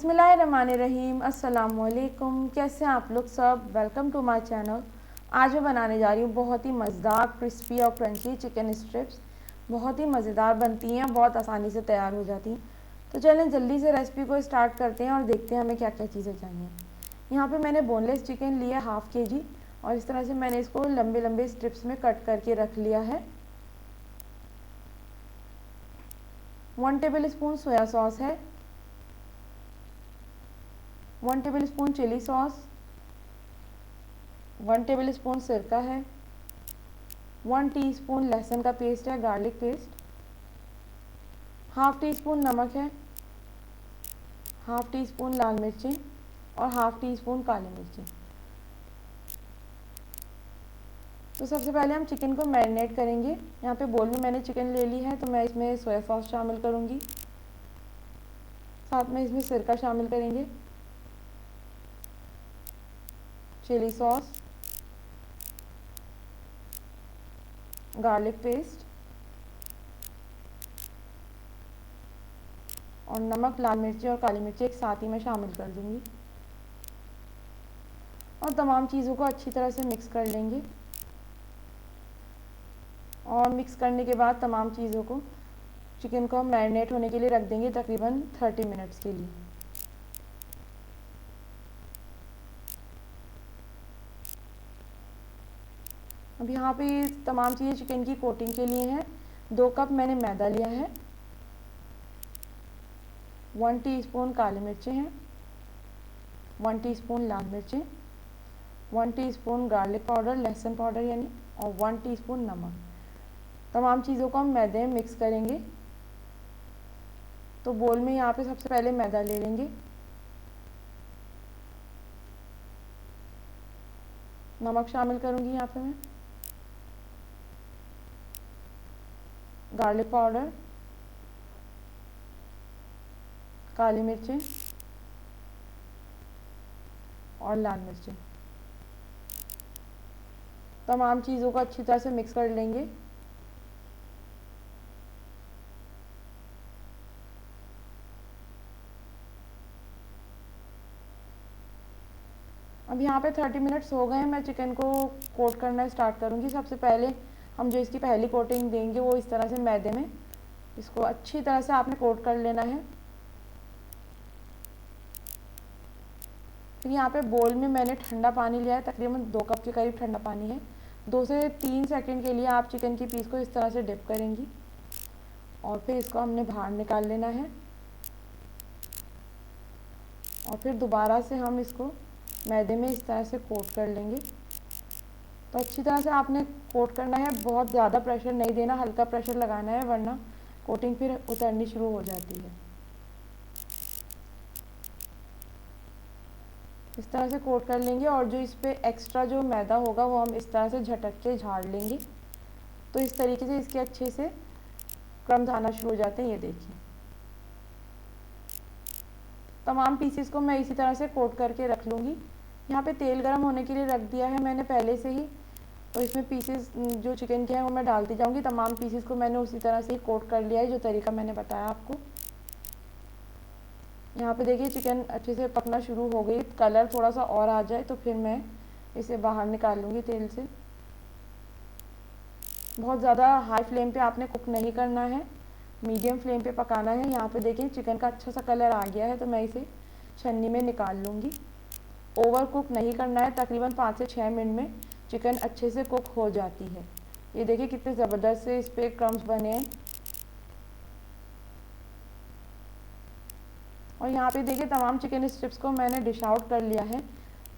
बिस्मिल्लाहिर्रहमानिर्रहीम। अस्सलामुअलैकुम। कैसे हैं आप लोग सब? Welcome to my channel. आज मैं बनाने जा रही हूँ बहुत ही मज़ेदार क्रिस्पी और क्रंची चिकन स्ट्रिप्स। बहुत ही मज़ेदार बनती हैं, बहुत आसानी से तैयार हो जाती हैं। तो चलें जल्दी से रेसिपी को स्टार्ट करते हैं और देखते हैं हमें क्या क्या चीज़ें चाहिए। यहाँ पर मैंने बोनलेस चिकन लिया हाफ़ kg और इस तरह से मैंने इसको लंबे लंबे स्ट्रिप्स में कट करके रख लिया है। 1 टेबल स्पून सोया सॉस है, 1 table spoon chilli sauce, 1 table spoon सिरका है, 1 टीस्पून लहसुन का पेस्ट है, garlic paste, half tea spoon नमक है, हाफ़ टी स्पून लाल मिर्ची और हाफ़ टी स्पून काली मिर्ची। तो सबसे पहले हम चिकन को मैरिनेट करेंगे। यहाँ पे बोल में मैंने चिकन ले ली है, तो मैं इसमें सोया सॉस शामिल करूँगी, साथ में इसमें सिरका शामिल करेंगे, चिली सॉस, गार्लिक पेस्ट और नमक, लाल मिर्ची और काली मिर्ची एक साथ ही मैं शामिल कर दूँगी और तमाम चीज़ों को अच्छी तरह से मिक्स कर लेंगे। और मिक्स करने के बाद तमाम चीज़ों को चिकन को हम मैरिनेट होने के लिए रख देंगे तकरीबन 30 मिनट्स के लिए। अब यहाँ पे तमाम चीज़ें चिकन की कोटिंग के लिए हैं। 2 कप मैंने मैदा लिया है, 1 टीस्पून काली मिर्चें हैं, 1 टीस्पून लाल मिर्चें, 1 टीस्पून गार्लिक पाउडर, लहसुन पाउडर यानी, और 1 टीस्पून नमक। तमाम चीज़ों को हम मैदे में मिक्स करेंगे। तो बोल में यहाँ पे सबसे पहले मैदा ले लेंगे, नमक शामिल करूँगी यहाँ पे मैं, गार्लिक पाउडर, काली मिर्चें और लाल मिर्चें। तमाम चीज़ों को अच्छी तरह से मिक्स कर लेंगे। अब यहाँ पे 30 मिनट्स हो गए हैं। मैं चिकन को कोट करना स्टार्ट करूँगी। सबसे पहले हम जो इसकी पहली कोटिंग देंगे वो इस तरह से मैदे में इसको अच्छी तरह से आपने कोट कर लेना है। फिर यहाँ पे बोल में मैंने ठंडा पानी लिया है, तकरीबन 2 कप के करीब ठंडा पानी है। 2 से 3 सेकंड के लिए आप चिकन की पीस को इस तरह से डिप करेंगी और फिर इसको हमने बाहर निकाल लेना है और फिर दोबारा से हम इसको मैदे में इस तरह से कोट कर लेंगे। तो अच्छी तरह से आपने कोट करना है, बहुत ज़्यादा प्रेशर नहीं देना, हल्का प्रेशर लगाना है वरना कोटिंग फिर उतरनी शुरू हो जाती है। इस तरह से कोट कर लेंगे और जो इस पर एक्स्ट्रा जो मैदा होगा वो हम इस तरह से झटक के झाड़ लेंगे। तो इस तरीके से इसके अच्छे से क्रम्स आना शुरू हो जाते हैं। ये देखिए, तमाम पीसेस को मैं इसी तरह से कोट करके रख लूँगी। यहाँ पे तेल गरम होने के लिए रख दिया है मैंने पहले से ही, तो इसमें पीसेस जो चिकन के हैं वो मैं डालती जाऊँगी। तमाम पीसेस को मैंने उसी तरह से ही कोट कर लिया है जो तरीका मैंने बताया आपको। यहाँ पे देखिए चिकन अच्छे से पकना शुरू हो गई, कलर थोड़ा सा और आ जाए तो फिर मैं इसे बाहर निकाल लूँगी तेल से। बहुत ज़्यादा हाई फ्लेम पे आपने कुक नहीं करना है, मीडियम फ्लेम पे पकाना है। यहाँ पे देखिए चिकन का अच्छा सा कलर आ गया है, तो मैं इसे छन्नी में निकाल लूँगी। ओवर कुक नहीं करना है, तकरीबन 5 से 6 मिनट में चिकन अच्छे से कुक हो जाती है। ये देखिए कितने ज़बरदस्त से इस पर क्रम्स बने हैं। और यहाँ पे देखिए तमाम चिकन स्ट्रिप्स को मैंने डिश आउट कर लिया है।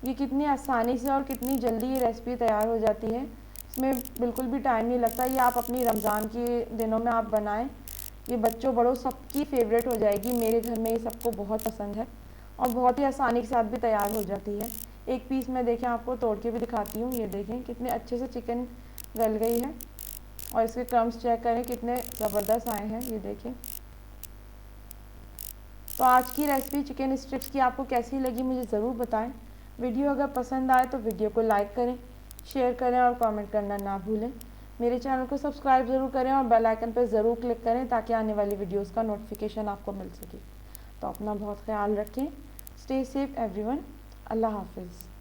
ये कितनी आसानी से और कितनी जल्दी ये रेसिपी तैयार हो जाती है, इसमें बिल्कुल भी टाइम नहीं लगता। ये आप अपनी रमज़ान के दिनों में आप बनाएं, ये बच्चों बड़ों सबकी फेवरेट हो जाएगी। मेरे घर में ये सबको बहुत पसंद है और बहुत ही आसानी के साथ भी तैयार हो जाती है। एक पीस मैं देखें आपको तोड़ के भी दिखाती हूँ। ये देखें कितने अच्छे से चिकन गल गई है और इसके क्रम्स चेक करें कितने ज़बरदस्त आए हैं। ये देखें। तो आज की रेसिपी चिकन स्ट्रिप्स की आपको कैसी लगी मुझे ज़रूर बताएं। वीडियो अगर पसंद आए तो वीडियो को लाइक करें, शेयर करें और कमेंट करना ना भूलें। मेरे चैनल को सब्सक्राइब ज़रूर करें और बेल आइकन पर ज़रूर क्लिक करें ताकि आने वाली वीडियोस का नोटिफिकेशन आपको मिल सके। तो अपना बहुत ख्याल रखें। Stay safe everyone. अल्लाह हाफिज़।